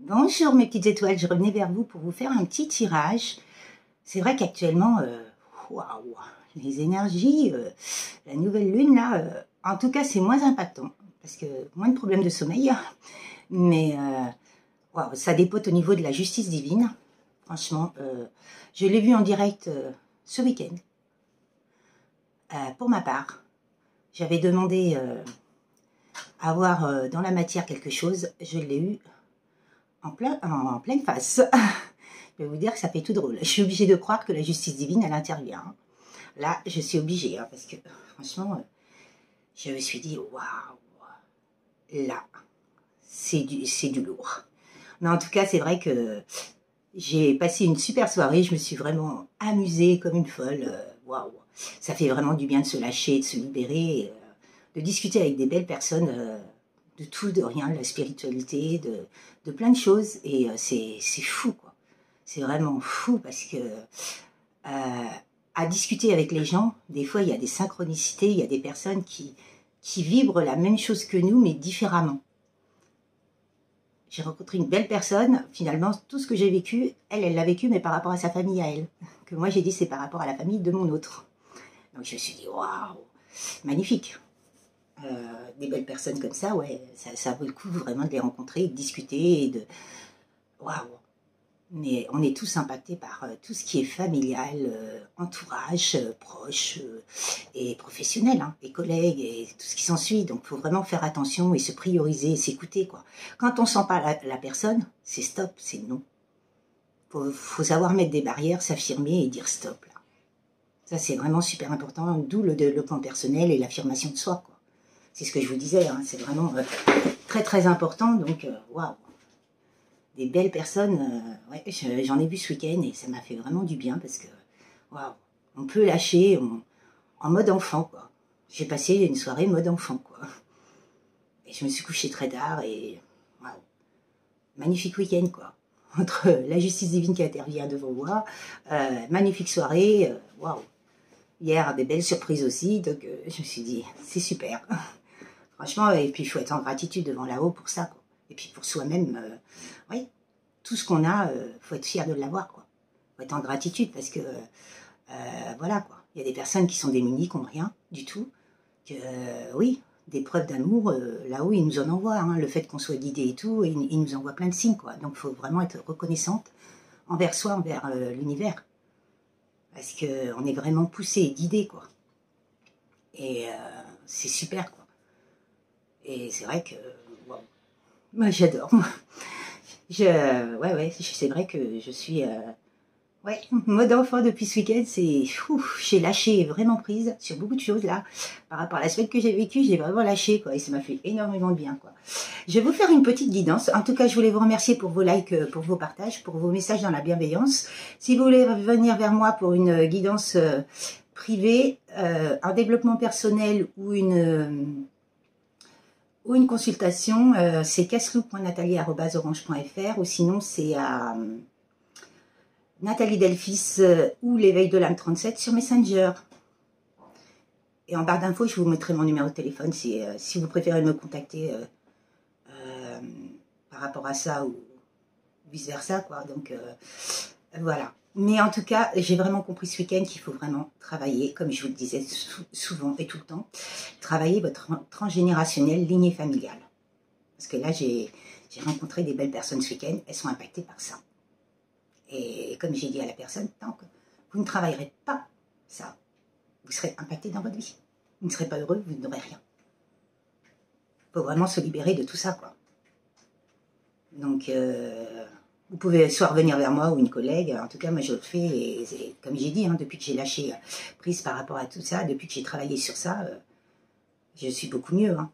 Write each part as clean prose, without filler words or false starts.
Bonjour mes petites étoiles, je revenais vers vous pour vous faire un petit tirage. C'est vrai qu'actuellement, waouh, les énergies, la nouvelle lune là, en tout cas c'est moins impactant, parce que moins de problèmes de sommeil, mais waouh, ça dépote au niveau de la justice divine. Franchement, je l'ai vu en direct ce week-end. Pour ma part, j'avais demandé à avoir dans la matière quelque chose, je l'ai eu en pleine face. Je vais vous dire que ça fait tout drôle. Je suis obligée de croire que la justice divine, elle intervient. Là, je suis obligée, parce que franchement, je me suis dit, waouh, là, c'est du lourd. Mais en tout cas, c'est vrai que j'ai passé une super soirée. Je me suis vraiment amusée comme une folle. Waouh, ça fait vraiment du bien de se lâcher, de se libérer, de discuter avec des belles personnes. De tout, de rien, de la spiritualité, de plein de choses. Et c'est fou, quoi. C'est vraiment fou parce que à discuter avec les gens, des fois, il y a des synchronicités, il y a des personnes qui vibrent la même chose que nous, mais différemment. J'ai rencontré une belle personne, finalement, tout ce que j'ai vécu, elle l'a vécu, mais par rapport à sa famille à elle. Que moi, j'ai dit, c'est par rapport à la famille de mon autre. Donc, je me suis dit, waouh, magnifique. Des belles personnes comme ça, ouais, ça vaut le coup vraiment de les rencontrer, de discuter, et de... Waouh. Mais on est tous impactés par tout ce qui est familial, entourage, proche et professionnel, hein, et collègues et tout ce qui s'ensuit. Donc, il faut vraiment faire attention et se prioriser et s'écouter, quoi. Quand on ne sent pas la personne, c'est stop, c'est non. Faut savoir mettre des barrières, s'affirmer et dire stop, là. Ça, c'est vraiment super important, d'où le développement personnel et l'affirmation de soi, quoi. C'est ce que je vous disais, hein, c'est vraiment très, très important. Donc, waouh. Des belles personnes, ouais, j'en ai vu ce week-end et ça m'a fait vraiment du bien parce que, waouh, on peut lâcher en mode enfant, quoi. J'ai passé une soirée mode enfant, quoi. Et je me suis couchée très tard et, waouh, magnifique week-end, quoi. Entre la justice divine qui intervient devant moi, magnifique soirée, waouh. Hier, des belles surprises aussi, donc je me suis dit, c'est super. Franchement, et puis il faut être en gratitude devant là-haut pour ça, quoi. Et puis pour soi-même, oui, tout ce qu'on a, faut être fier de l'avoir, quoi. Faut être en gratitude parce que, voilà, quoi. Il y a des personnes qui sont démunies, qui n'ont rien du tout. Que, oui, des preuves d'amour, là-haut, ils nous en envoient, hein. Le fait qu'on soit guidé et tout, ils nous envoient plein de signes, quoi. Donc, il faut vraiment être reconnaissante envers soi, envers l'univers. Parce qu'on est vraiment poussé et guidé, quoi. Et c'est super, quoi. Et c'est vrai que, wow. Moi, j'adore. Ouais, c'est vrai que je suis, ouais, mode enfant depuis ce week-end, c'est, j'ai lâché vraiment prise sur beaucoup de choses là. Par rapport à la semaine que j'ai vécue, j'ai vraiment lâché, quoi, et ça m'a fait énormément de bien, quoi. Je vais vous faire une petite guidance. En tout cas, je voulais vous remercier pour vos likes, pour vos partages, pour vos messages dans la bienveillance. Si vous voulez venir vers moi pour une guidance privée, un développement personnel ou une consultation, c'est casselou.nathalie@orange.fr ou sinon c'est à Nathalie Delphis ou l'éveil de l'âme 37 sur Messenger. Et en barre d'infos, je vous mettrai mon numéro de téléphone si vous préférez me contacter par rapport à ça ou vice-versa, quoi. Donc, voilà. Mais en tout cas, j'ai vraiment compris ce week-end qu'il faut vraiment travailler, comme je vous le disais souvent et tout le temps, travailler votre transgénérationnel, lignée familiale. Parce que là, j'ai rencontré des belles personnes ce week-end, elles sont impactées par ça. Et comme j'ai dit à la personne, tant que vous ne travaillerez pas ça, vous serez impacté dans votre vie. Vous ne serez pas heureux, vous n'aurez rien. Il faut vraiment se libérer de tout ça, quoi. Donc, vous pouvez soit revenir vers moi ou une collègue. En tout cas, moi, je le fais. Et comme j'ai dit, hein, depuis que j'ai lâché prise par rapport à tout ça, depuis que j'ai travaillé sur ça, je suis beaucoup mieux. Hein.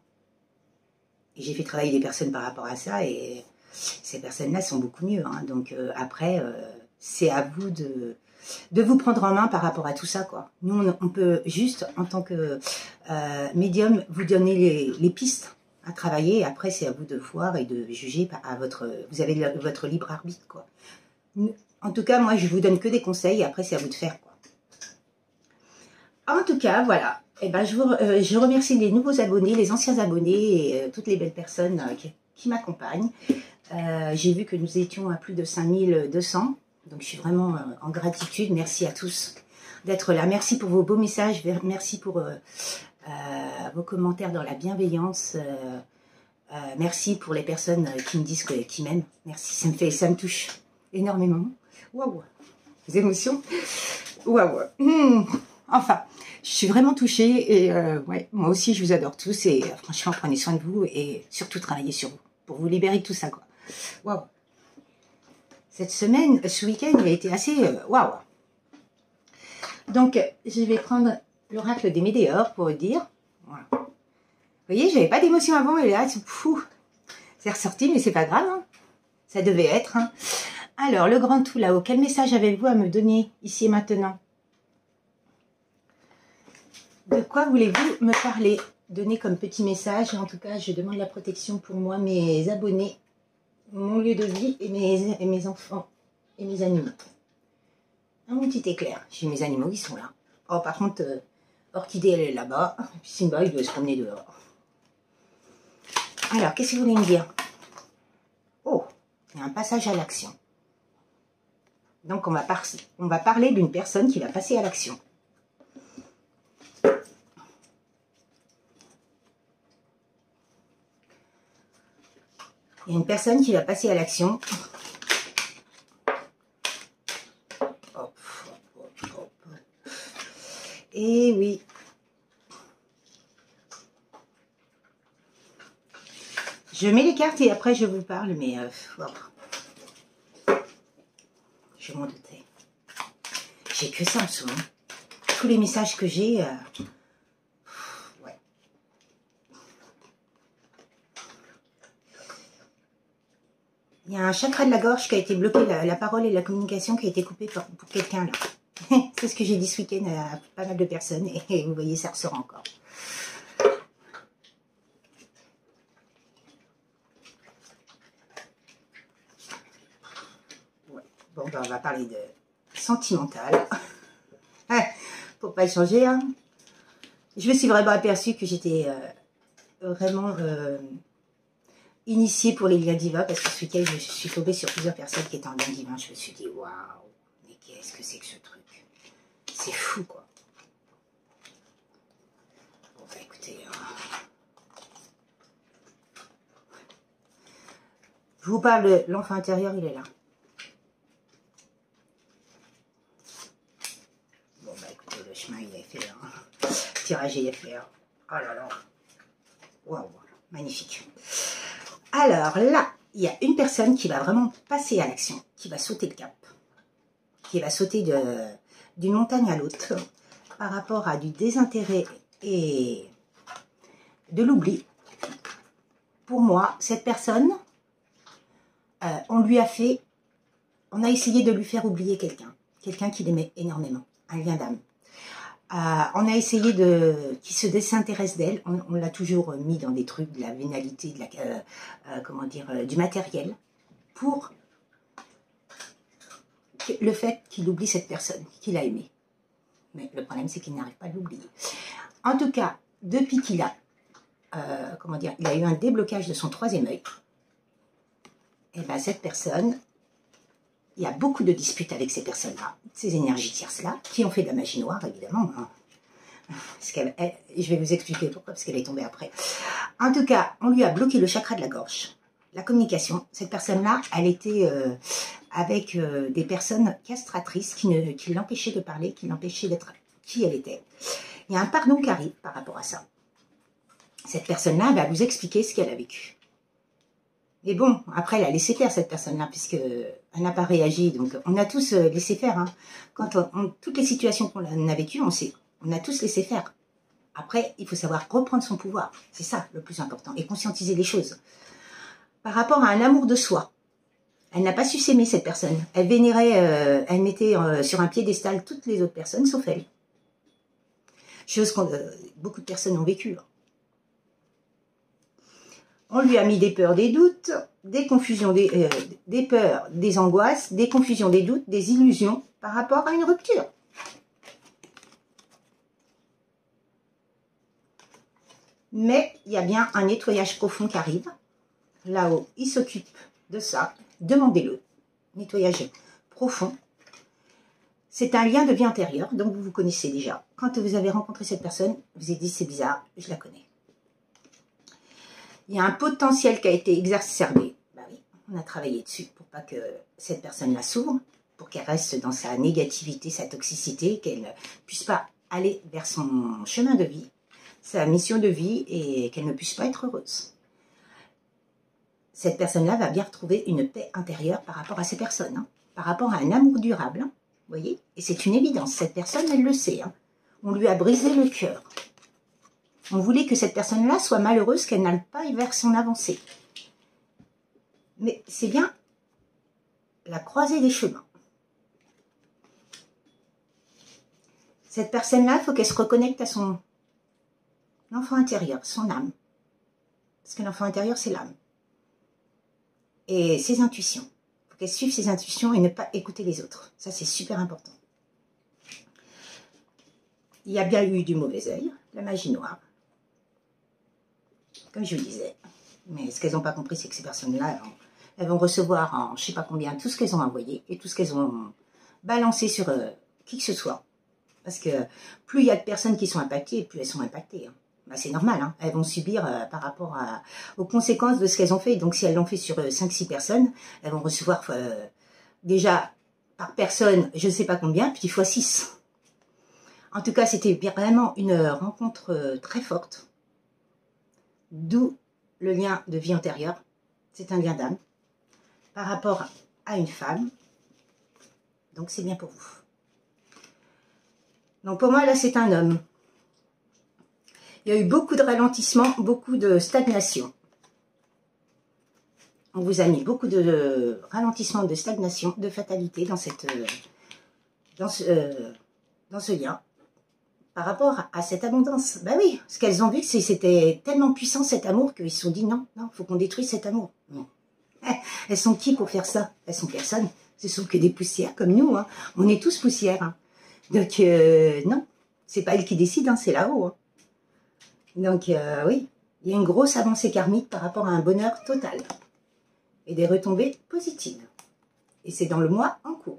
Et j'ai fait travailler des personnes par rapport à ça. Et ces personnes-là sont beaucoup mieux. Hein. Donc, après, c'est à vous de vous prendre en main par rapport à tout ça, quoi. Nous, on peut juste, en tant que médium, vous donner les pistes à travailler. Après, c'est à vous de voir et de juger vous avez votre libre arbitre, quoi. En tout cas, moi, je vous donne que des conseils. Après, c'est à vous de faire, quoi. En tout cas, voilà. Eh ben, je remercie les nouveaux abonnés, les anciens abonnés et toutes les belles personnes qui m'accompagnent. J'ai vu que nous étions à plus de 5200. Donc, je suis vraiment en gratitude. Merci à tous d'être là. Merci pour vos beaux messages. Merci pour vos commentaires dans la bienveillance. Merci pour les personnes qui me disent qu'ils m'aiment. Merci, ça me touche énormément. Waouh, les émotions. Waouh. Enfin, je suis vraiment touchée et ouais, moi aussi je vous adore tous et franchement prenez soin de vous et surtout travaillez sur vous pour vous libérer de tout ça quoi. Waouh. Cette semaine, ce week-end, il a été assez waouh. Donc, je vais prendre l'oracle des Médéors pour vous dire. Voilà. Vous voyez, j'avais pas d'émotion avant et là, c'est ressorti, mais c'est pas grave. Hein. Ça devait être. Hein. Alors, le grand tout là-haut, quel message avez-vous à me donner ici et maintenant? De quoi voulez-vous me parler? Donnez comme petit message. En tout cas, je demande la protection pour moi, mes abonnés, mon lieu de vie et mes enfants et mes animaux. Un petit éclair. J'ai mes animaux qui sont là. Oh, par contre, Orchidée, elle est là-bas. Simba, il doit se promener dehors. Alors, qu'est-ce que vous voulez me dire? Oh, il y a un passage à l'action. Donc, on va parler d'une personne qui va passer à l'action. Il y a une personne qui va passer à l'action. Et oui. Je mets les cartes et après je vous parle, mais je m'en doutais. J'ai que ça en ce moment. Tous les messages que j'ai, ouais. Il y a un chakra de la gorge qui a été bloqué, la parole et la communication qui a été coupée pour quelqu'un là. C'est ce que j'ai dit ce week-end à pas mal de personnes et vous voyez, ça ressort encore. Ouais. Bon, ben, on va parler de sentimental. Faut pas changer, hein. Je me suis vraiment aperçue que j'étais vraiment initiée pour les liens divins parce que ce week-end, je suis tombée sur plusieurs personnes qui étaient en lien divin. Je me suis dit, waouh, mais qu'est-ce que c'est que ce truc? C'est fou, quoi. Bon, bah écoutez, je vous parle de l'enfant intérieur, il est là. Bon, bah écoutez, le chemin, il est fait. Hein. Le tirage, il est fait. Hein. Oh là là. Waouh, magnifique. Alors là, il y a une personne qui va vraiment passer à l'action, qui va sauter le cap, qui va sauter d'une montagne à l'autre par rapport à du désintérêt et de l'oubli. Pour moi, cette personne, on a essayé de lui faire oublier quelqu'un qu'il aimait énormément, un lien d'âme. On a essayé qu'il se désintéresse d'elle. On l'a toujours mis dans des trucs de la vénalité, de la, comment dire, du matériel, pour le fait qu'il oublie cette personne qu'il a aimée. Mais le problème, c'est qu'il n'arrive pas à l'oublier. En tout cas, depuis qu'il a, comment dire, il a eu un déblocage de son troisième œil, et bien cette personne, il y a beaucoup de disputes avec ces personnes-là, ces énergies tierces-là, qui ont fait de la magie noire, évidemment. Hein. Je vais vous expliquer pourquoi, parce qu'elle est tombée après. En tout cas, on lui a bloqué le chakra de la gorge, la communication. Cette personne-là, elle était avec des personnes castratrices qui l'empêchaient de parler, qui l'empêchaient d'être qui elle était. Il y a un pardon qui arrive par rapport à ça. Cette personne-là va vous expliquer ce qu'elle a vécu. Et bon, après, elle a laissé faire cette personne-là, puisqu'elle n'a pas réagi. Donc, on a tous laissé faire. Hein. Quand toutes les situations qu'on a vécues, on a tous laissé faire. Après, il faut savoir reprendre son pouvoir. C'est ça le plus important. Et conscientiser les choses. Par rapport à un amour de soi, elle n'a pas su s'aimer, cette personne. Elle vénérait, elle mettait sur un piédestal toutes les autres personnes, sauf elle. Chose que beaucoup de personnes ont vécue. On lui a mis des peurs, des doutes, des confusions, des peurs, des angoisses, des confusions, des doutes, des illusions par rapport à une rupture. Mais il y a bien un nettoyage profond qui arrive. là-haut, il s'occupe de ça. Demandez-le. Nettoyage profond. C'est un lien de vie antérieure, donc vous vous connaissez déjà. Quand vous avez rencontré cette personne, vous vous êtes dit, c'est bizarre, je la connais. Il y a un potentiel qui a été exacerbé. Bah oui, on a travaillé dessus pour pas que cette personne-là s'ouvre, pour qu'elle reste dans sa négativité, sa toxicité, qu'elle ne puisse pas aller vers son chemin de vie, sa mission de vie, et qu'elle ne puisse pas être heureuse. Cette personne-là va bien retrouver une paix intérieure par rapport à ces personnes, hein, par rapport à un amour durable. Hein, vous voyez? Et c'est une évidence, cette personne, elle le sait. Hein. On lui a brisé le cœur. On voulait que cette personne-là soit malheureuse, qu'elle n'aille pas vers son avancée. Mais c'est bien la croisée des chemins. Cette personne-là, il faut qu'elle se reconnecte à son enfant intérieur, son âme. Parce que l'enfant intérieur, c'est l'âme. Et ses intuitions. Il faut qu'elle suive ses intuitions et ne pas écouter les autres. Ça, c'est super important. Il y a bien eu du mauvais œil, la magie noire. Comme je vous disais. Mais ce qu'elles n'ont pas compris, c'est que ces personnes-là, elles vont recevoir en je ne sais pas combien tout ce qu'elles ont envoyé et tout ce qu'elles ont balancé sur qui que ce soit. Parce que plus il y a de personnes qui sont impactées, plus elles sont impactées. Hein. Bah, c'est normal, hein. Elles vont subir par rapport aux conséquences de ce qu'elles ont fait. Donc si elles l'ont fait sur 5-6 personnes, elles vont recevoir déjà par personne, je ne sais pas combien, puis fois 6. En tout cas, c'était vraiment une rencontre très forte. D'où le lien de vie antérieure. C'est un lien d'âme par rapport à une femme. Donc c'est bien pour vous. Donc pour moi, là, c'est un homme. Il y a eu beaucoup de ralentissement, beaucoup de stagnation. On vous a mis beaucoup de ralentissement, de stagnation, de fatalité dans ce lien. Par rapport à cette abondance. Ben oui, parce qu'elles ont vu que c'était tellement puissant cet amour qu'ils se sont dit non, il faut qu'on détruise cet amour. Non. Elles sont qui pour faire ça? Elles sont personne. Ce sont que des poussières comme nous. Hein. On est tous poussières. Hein. Donc non, c'est pas elles qui décident, hein, c'est là-haut. Hein. Donc oui, il y a une grosse avancée karmique par rapport à un bonheur total. Et des retombées positives. Et c'est dans le mois en cours.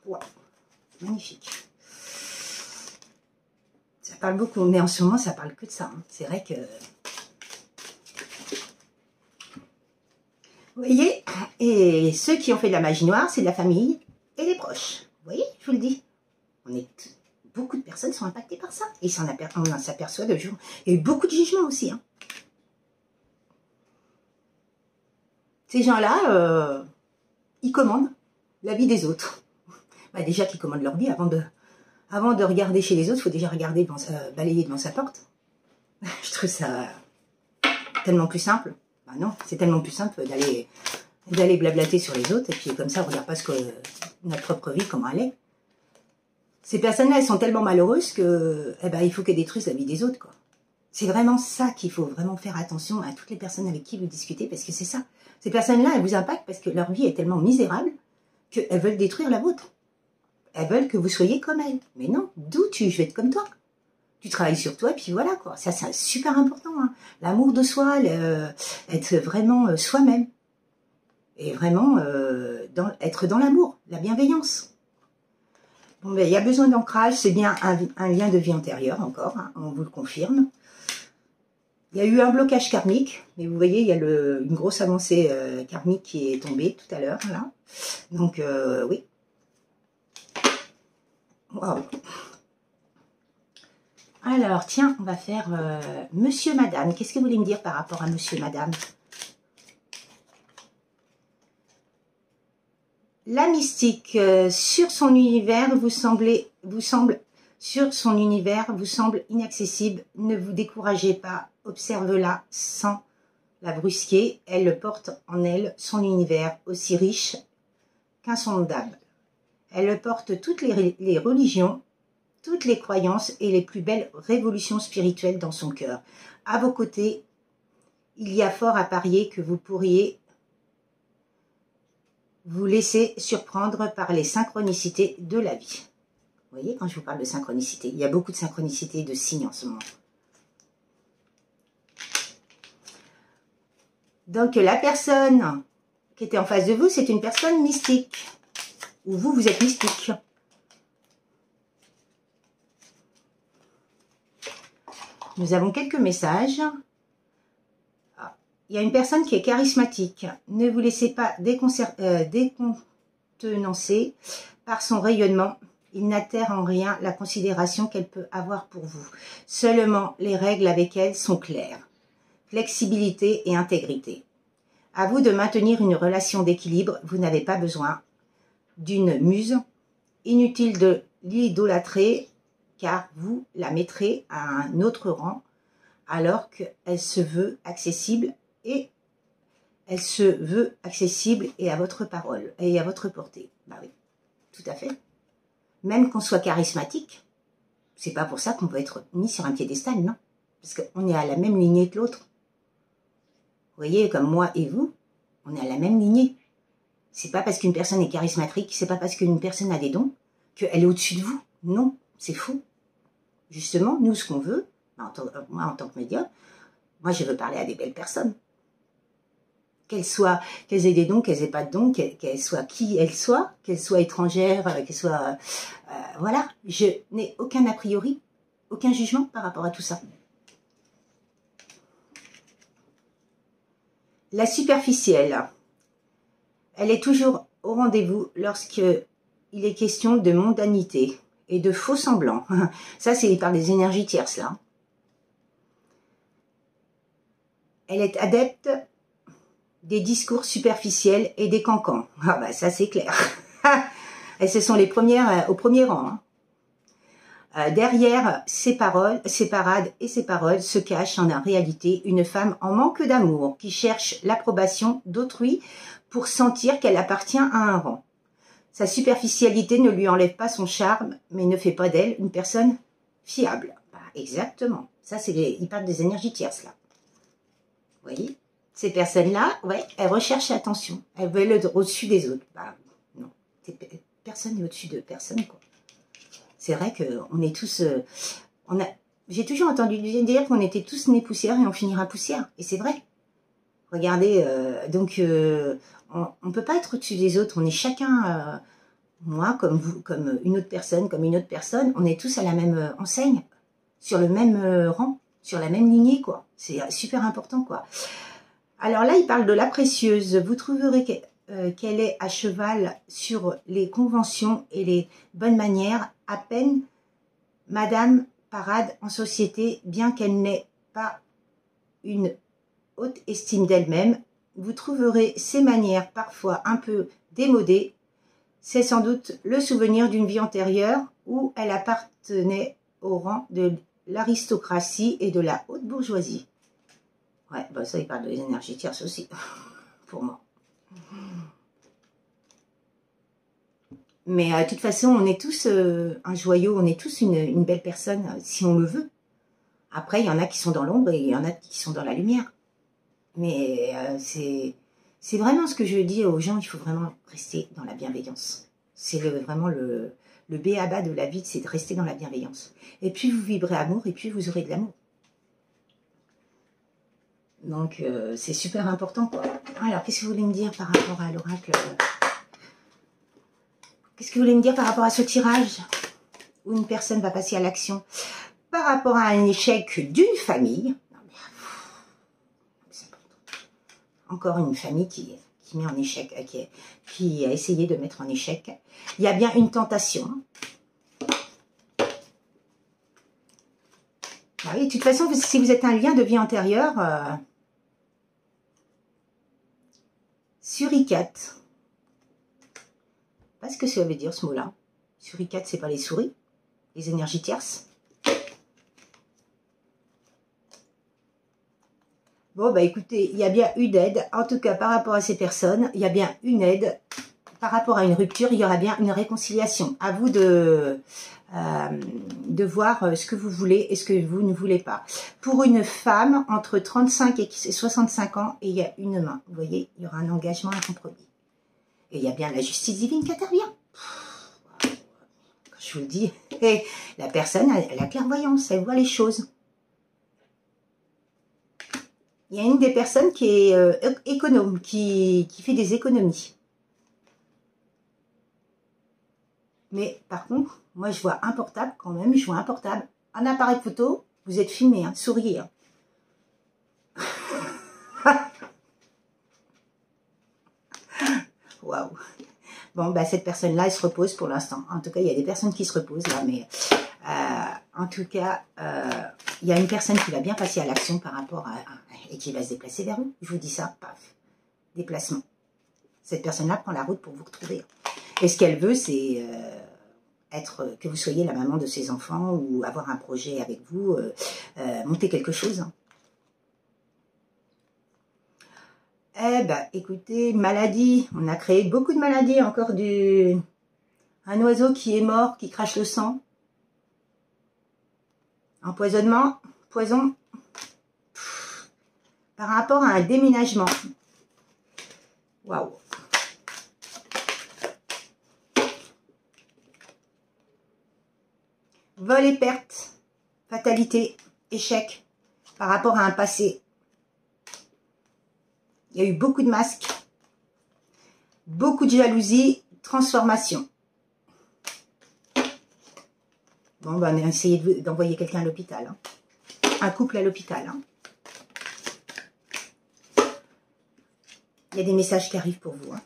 Wow, magnifique. Ça parle beaucoup, mais en ce moment, ça parle que de ça. Hein. C'est vrai que... Vous voyez? Et ceux qui ont fait de la magie noire, c'est de la famille et des proches. Vous voyez? Je vous le dis. Beaucoup de personnes sont impactées par ça. Et on s'aperçoit de jour. Il y a eu beaucoup de jugements aussi. Hein. Ces gens-là, ils commandent la vie des autres. Bah, déjà qu'ils commandent leur vie avant de regarder chez les autres, il faut déjà regarder balayer devant sa porte. Je trouve ça tellement plus simple. Bah non, c'est tellement plus simple d'aller blablater sur les autres et puis comme ça, on regarde pas notre propre vie, comment elle est. Ces personnes-là, elles sont tellement malheureuses que, il faut qu'elles détruisent la vie des autres, quoi. C'est vraiment ça qu'il faut vraiment faire attention à toutes les personnes avec qui vous discutez, parce que c'est ça. Ces personnes-là, elles vous impactent parce que leur vie est tellement misérable qu'elles veulent détruire la vôtre. Elles veulent que vous soyez comme elles. Mais non, d'où je vais être comme toi. Tu travailles sur toi et puis voilà, quoi. Ça, c'est super important. Hein. L'amour de soi, être vraiment soi-même. Et vraiment être dans l'amour, la bienveillance. Bon, ben, il y a besoin d'ancrage, c'est bien un lien de vie antérieure encore, hein, on vous le confirme. Il y a eu un blocage karmique, mais vous voyez, il y a une grosse avancée karmique qui est tombée tout à l'heure, là. Donc, oui. Wow. Alors, tiens, on va faire Monsieur, Madame. Qu'est-ce que vous voulez me dire par rapport à Monsieur, Madame? La mystique, sur son univers, vous semble inaccessible. Ne vous découragez pas, observe-la sans la brusquer. Elle porte en elle son univers aussi riche qu'insondable. Elle porte toutes les religions, toutes les croyances et les plus belles révolutions spirituelles dans son cœur. À vos côtés, il y a fort à parier que vous pourriez vous laisser surprendre par les synchronicités de la vie. Vous voyez, quand je vous parle de synchronicité, il y a beaucoup de synchronicité de signes en ce moment. Donc, la personne qui était en face de vous, c'est une personne mystique. Ou vous, vous êtes mystique. Nous avons quelques messages. Il y a une personne qui est charismatique. Ne vous laissez pas décontenancer par son rayonnement. Il n'altère en rien la considération qu'elle peut avoir pour vous. Seulement, les règles avec elle sont claires. Flexibilité et intégrité. À vous de maintenir une relation d'équilibre. Vous n'avez pas besoin d'une muse. Inutile de l'idolâtrer, car vous la mettrez à un autre rang alors qu'elle se veut accessible et à votre parole et à votre portée. Bah oui, tout à fait. Même qu'on soit charismatique, c'est pas pour ça qu'on peut être mis sur un piédestal, non. Parce qu'on est à la même lignée que l'autre. Vous voyez, comme moi et vous, on est à la même lignée. C'est pas parce qu'une personne est charismatique, c'est pas parce qu'une personne a des dons qu'elle est au-dessus de vous. Non, c'est faux. Justement, nous, ce qu'on veut, moi en tant que médium, moi je veux parler à des belles personnes. Qu'elles aient des dons, qu'elles aient pas de dons, qu'elles soient qui elles soient, qu'elles soient étrangères, qu'elles soient... voilà, je n'ai aucun a priori, aucun jugement par rapport à tout ça. La superficielle, elle est toujours au rendez-vous lorsqu'il est question de mondanité et de faux semblants. Ça, c'est par des énergies tierces, là. Elle est adepte des discours superficiels et des cancans. Ah bah ça, c'est clair. Et ce sont les premières au premier rang. Hein. Derrière ces paroles, ces parades et ces paroles se cache en réalité une femme en manque d'amour qui cherche l'approbation d'autrui pour sentir qu'elle appartient à un rang. Sa superficialité ne lui enlève pas son charme, mais ne fait pas d'elle une personne fiable. Bah, exactement. Ça, ils parlent des énergies tierces, là. Vous voyez? Ces personnes-là, ouais, elles recherchent l'attention. Elles veulent être au-dessus des autres. Bah, non. Personne n'est au-dessus de personne, quoi. C'est vrai qu'on est tous... j'ai toujours entendu dire qu'on était tous nés poussière et on finira poussière. Et c'est vrai. Regardez, on ne peut pas être au-dessus des autres. On est chacun, moi, comme vous, comme une autre personne, on est tous à la même enseigne, sur le même rang, sur la même lignée, quoi. C'est super important, quoi. Alors là, il parle de la précieuse. Vous trouverez qu'elle est à cheval sur les conventions et les bonnes manières, à peine Madame parade en société, bien qu'elle n'ait pas une haute estime d'elle-même. Vous trouverez ses manières parfois un peu démodées. C'est sans doute le souvenir d'une vie antérieure où elle appartenait au rang de l'aristocratie et de la haute bourgeoisie. Ouais, bah ça, il parle de l'énergie tierce aussi, pour moi. Mais de toute façon, on est tous un joyau, on est tous une belle personne, si on le veut. Après, il y en a qui sont dans l'ombre et il y en a qui sont dans la lumière. Mais c'est vraiment ce que je dis aux gens, il faut vraiment rester dans la bienveillance. C'est vraiment le b.a.-ba de la vie, c'est de rester dans la bienveillance. Et puis vous vibrez amour, et puis vous aurez de l'amour. Donc, c'est super important, quoi. Alors, qu'est-ce que vous voulez me dire par rapport à l'oracle? Qu'est-ce que vous voulez me dire par rapport à ce tirage où une personne va passer à l'action? Par rapport à un échec d'une famille. Non, mais, encore une famille qui met en échec, qui a essayé de mettre en échec. Il y a bien une tentation. Ah oui, de toute façon, si vous êtes un lien de vie antérieure, suricate. Pas ce que ça veut dire ce mot-là. Suricate, c'est pas les souris, les énergies tierces. Bon, bah écoutez, il y a bien une aide. En tout cas, par rapport à ces personnes, il y a bien une aide. Par rapport à une rupture, il y aura bien une réconciliation. À vous de voir ce que vous voulez et ce que vous ne voulez pas. Pour une femme, entre 35 et 65 ans, et il y a une main. Vous voyez, il y aura un engagement, un compromis. Et il y a bien la justice divine qui intervient. Quand je vous le dis, et la personne, elle a la clairvoyance, elle voit les choses. Il y a une des personnes qui est économe, qui fait des économies. Mais par contre, moi je vois un portable quand même, je vois un portable, un appareil photo, vous êtes filmé, hein, souriez. Hein. Waouh. Bon, bah cette personne-là, elle se repose pour l'instant. En tout cas, il y a des personnes qui se reposent là, mais en tout cas, il y a une personne qui va bien passer à l'action par rapport et qui va se déplacer vers vous. Je vous dis ça, paf, déplacement. Cette personne-là prend la route pour vous retrouver. Et ce qu'elle veut, c'est que vous soyez la maman de ses enfants ou avoir un projet avec vous, monter quelque chose. Eh ben, écoutez, maladie, on a créé beaucoup de maladies, encore un oiseau qui est mort, qui crache le sang. Empoisonnement, poison, par rapport à un déménagement. Waouh. Vol et perte, fatalité, échec, par rapport à un passé. Il y a eu beaucoup de masques, beaucoup de jalousie, transformation. Bon, ben, on a essayé d'envoyer quelqu'un à l'hôpital. Hein. Un couple à l'hôpital. Hein. Il y a des messages qui arrivent pour vous. Hein.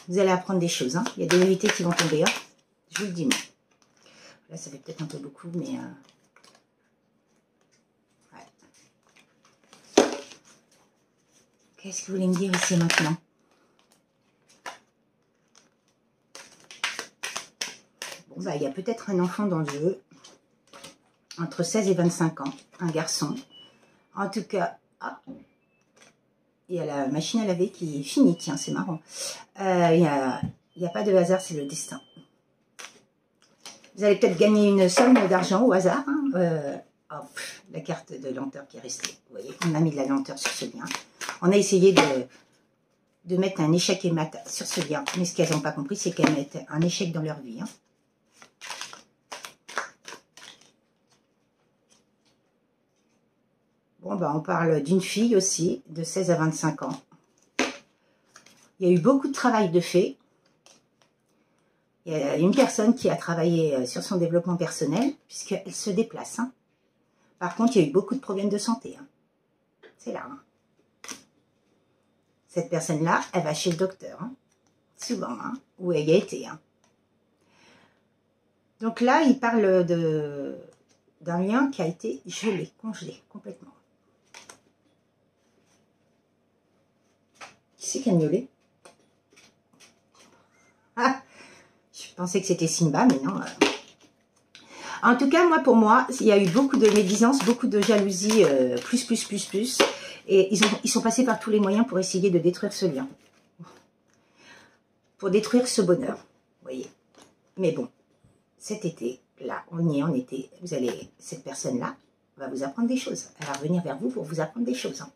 Vous allez apprendre des choses. Hein. Il y a des vérités qui vont tomber. Hein. Je vous le dis. Moi. Là, ça fait peut-être un peu beaucoup, mais... ouais. Qu'est-ce que vous voulez me dire ici maintenant? Bon, bah, il y a peut-être un enfant dans le jeu. Entre 16 et 25 ans. Un garçon. En tout cas... Ah, il y a la machine à laver qui est finie. Tiens, c'est marrant. Il n'y a pas de hasard, c'est le destin. Vous allez peut-être gagner une somme d'argent au hasard. Hein. Hop, la carte de lenteur qui est restée. Vous voyez, on a mis de la lenteur sur ce lien. On a essayé de mettre un échec et mat sur ce lien. Mais ce qu'elles n'ont pas compris, c'est qu'elles mettent un échec dans leur vie. Hein. Bon, bah, on parle d'une fille aussi, de 16 à 25 ans. Il y a eu beaucoup de travail de fait. Il y a une personne qui a travaillé sur son développement personnel, puisqu'elle se déplace. Hein. Par contre, il y a eu beaucoup de problèmes de santé. Hein. C'est là. Hein. Cette personne-là, elle va chez le docteur. Hein. Souvent, hein, où elle y a été. Hein. Donc là, il parle d'un lien qui a été gelé, congelé, complètement. Qui c'est qui a miaulé? Ah, je pensais que c'était Simba, mais non. En tout cas, pour moi, il y a eu beaucoup de médisance, beaucoup de jalousie, plus. Et ils sont passés par tous les moyens pour essayer de détruire ce lien. Pour détruire ce bonheur, vous voyez. Mais bon, cet été, là, on y est en été, cette personne-là va vous apprendre des choses. Elle va revenir vers vous pour vous apprendre des choses. Hein.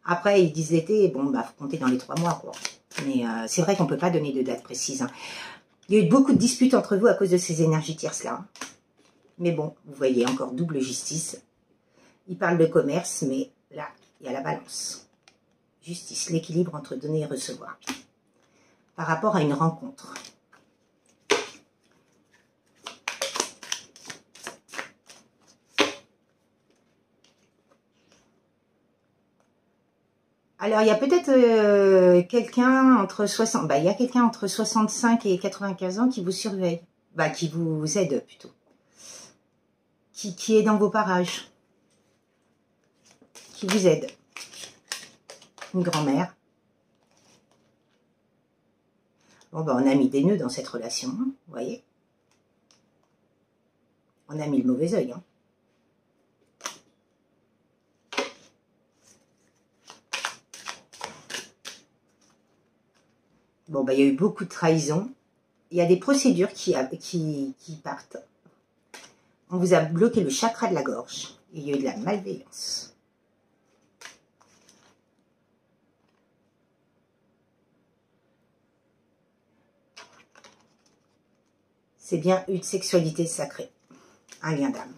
Après, ils disent l'été, bon, bah, faut compter dans les 3 mois, quoi. Mais c'est vrai qu'on ne peut pas donner de date précise. Hein. Il y a eu beaucoup de disputes entre vous à cause de ces énergies tierces-là. Mais bon, vous voyez, encore double justice. Il parle de commerce, mais là, il y a la balance. Justice, l'équilibre entre donner et recevoir. Par rapport à une rencontre. Alors, il y a peut-être quelqu'un entre 60... Bah, il y a quelqu'un entre 65 et 95 ans qui vous surveille. Bah, qui vous aide, plutôt. Qui est dans vos parages. Qui vous aide. Une grand-mère. Bon, bah, on a mis des nœuds dans cette relation, hein, vous voyez. On a mis le mauvais œil, hein. Bon, bah, il y a eu beaucoup de trahison. Il y a des procédures qui partent. On vous a bloqué le chakra de la gorge. Il y a eu de la malveillance. C'est bien une sexualité sacrée. Un lien d'âme.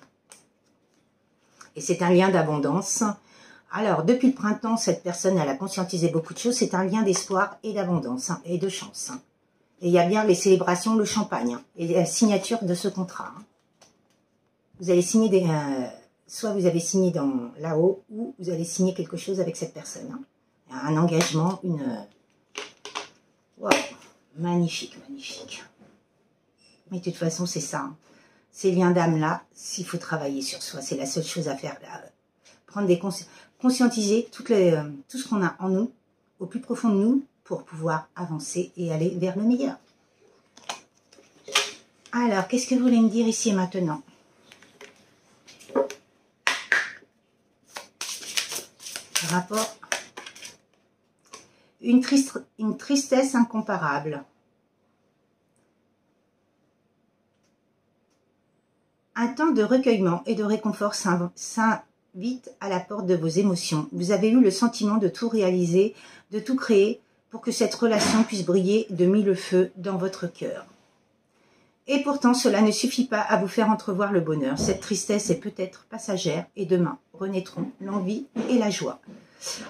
Et c'est un lien d'abondance. Alors, depuis le printemps, cette personne, elle a conscientisé beaucoup de choses. C'est un lien d'espoir et d'abondance et de chance. Et il y a bien les célébrations, le champagne et la signature de ce contrat. Vous allez signer des... soit vous avez signé dans là-haut ou vous allez signer quelque chose avec cette personne. Un engagement, une... Wow, magnifique, magnifique. Mais de toute façon, c'est ça. Ces liens d'âme-là, s'il faut travailler sur soi, c'est la seule chose à faire. Prendre des conscientiser tout ce qu'on a en nous, au plus profond de nous, pour pouvoir avancer et aller vers le meilleur. Alors, qu'est-ce que vous voulez me dire ici et maintenant? Par rapport... Une tristesse incomparable. Un temps de recueillement et de réconfort s'invite à la porte de vos émotions. Vous avez eu le sentiment de tout réaliser, de tout créer pour que cette relation puisse briller de mille feux dans votre cœur. Et pourtant, cela ne suffit pas à vous faire entrevoir le bonheur. Cette tristesse est peut-être passagère et demain renaîtront l'envie et la joie.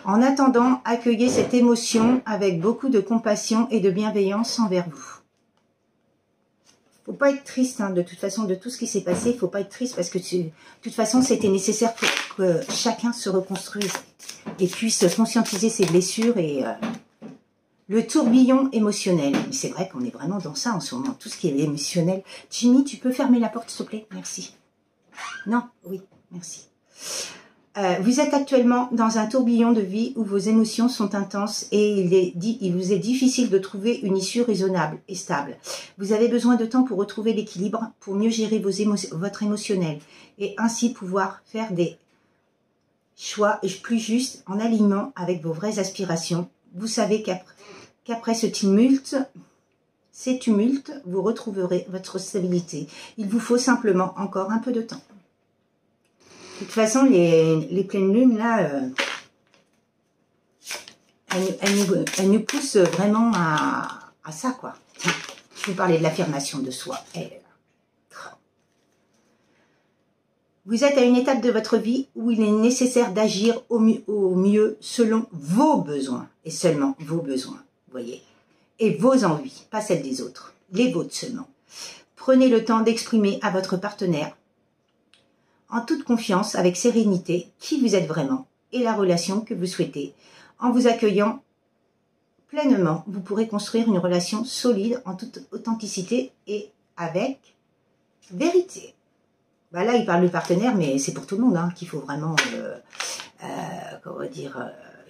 En attendant, accueillez cette émotion avec beaucoup de compassion et de bienveillance envers vous. Faut pas être triste, hein, de toute façon, de tout ce qui s'est passé. Il faut pas être triste parce que de toute façon, c'était nécessaire pour que chacun se reconstruise et puisse conscientiser ses blessures et le tourbillon émotionnel. Mais c'est vrai qu'on est vraiment dans ça en ce moment, tout ce qui est émotionnel. Jimmy, tu peux fermer la porte, s'il te plaît? Merci. Non, oui, merci. Vous êtes actuellement dans un tourbillon de vie où vos émotions sont intenses et il vous est difficile de trouver une issue raisonnable et stable. Vous avez besoin de temps pour retrouver l'équilibre, pour mieux gérer votre émotionnel et ainsi pouvoir faire des choix plus justes en alignement avec vos vraies aspirations. Vous savez qu'après ce tumulte, vous retrouverez votre stabilité. Il vous faut simplement encore un peu de temps. De toute façon, les pleines lunes, là, elles nous poussent vraiment à ça, quoi. Tiens, je vous parlais de l'affirmation de soi. Vous êtes à une étape de votre vie où il est nécessaire d'agir au mieux selon vos besoins, et seulement vos besoins, vous voyez, et vos envies, pas celles des autres, les vôtres seulement. Prenez le temps d'exprimer à votre partenaire en toute confiance, avec sérénité, qui vous êtes vraiment et la relation que vous souhaitez. En vous accueillant pleinement, vous pourrez construire une relation solide en toute authenticité et avec vérité. Bah là, il parle de partenaire, mais c'est pour tout le monde hein, qu'il faut vraiment,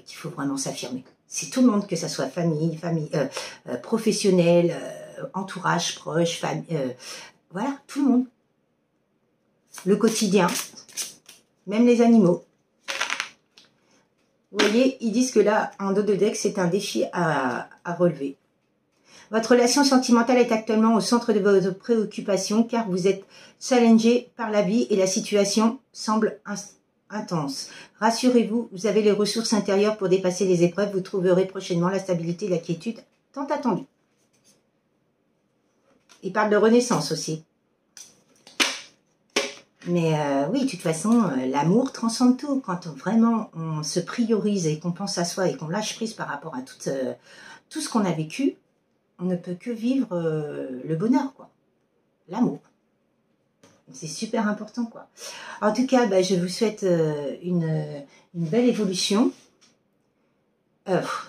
qu'il faut vraiment s'affirmer. C'est tout le monde, que ça soit famille, professionnel, entourage, proche, famille, voilà, tout le monde. Le quotidien, même les animaux. Vous voyez, ils disent que là, en dos de deck, c'est un défi à relever. Votre relation sentimentale est actuellement au centre de vos préoccupations car vous êtes challengé par la vie et la situation semble intense. Rassurez-vous, vous avez les ressources intérieures pour dépasser les épreuves. Vous trouverez prochainement la stabilité et la quiétude tant attendue. Il parle de renaissance aussi. Mais oui, de toute façon, l'amour transcende tout. Quand vraiment on se priorise et qu'on pense à soi et qu'on lâche prise par rapport à tout ce qu'on a vécu, on ne peut que vivre le bonheur, quoi. L'amour. C'est super important, quoi. En tout cas, bah, je vous souhaite une belle évolution.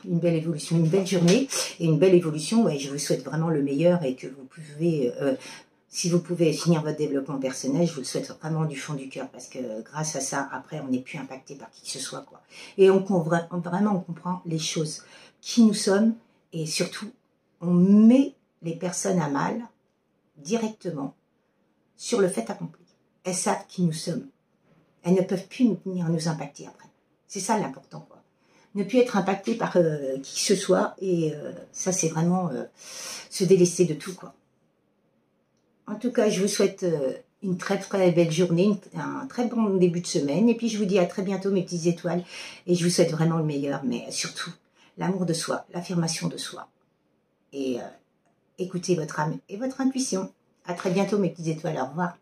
Une belle journée et une belle évolution. Ouais, je vous souhaite vraiment le meilleur et que vous pouvez... si vous pouvez finir votre développement personnel, je vous le souhaite vraiment du fond du cœur parce que grâce à ça, après, on n'est plus impacté par qui que ce soit, quoi. Et vraiment, on comprend les choses, qui nous sommes et surtout, on met les personnes à mal directement sur le fait accompli. Elles savent qui nous sommes. Elles ne peuvent plus venir nous impacter après. C'est ça l'important, quoi. Ne plus être impacté par qui que ce soit et ça, c'est vraiment se délester de tout, quoi. En tout cas, je vous souhaite une très très belle journée, un très bon début de semaine. Et puis, je vous dis à très bientôt, mes petites étoiles. Et je vous souhaite vraiment le meilleur, mais surtout, l'amour de soi, l'affirmation de soi. Et écoutez votre âme et votre intuition. À très bientôt, mes petites étoiles. Au revoir.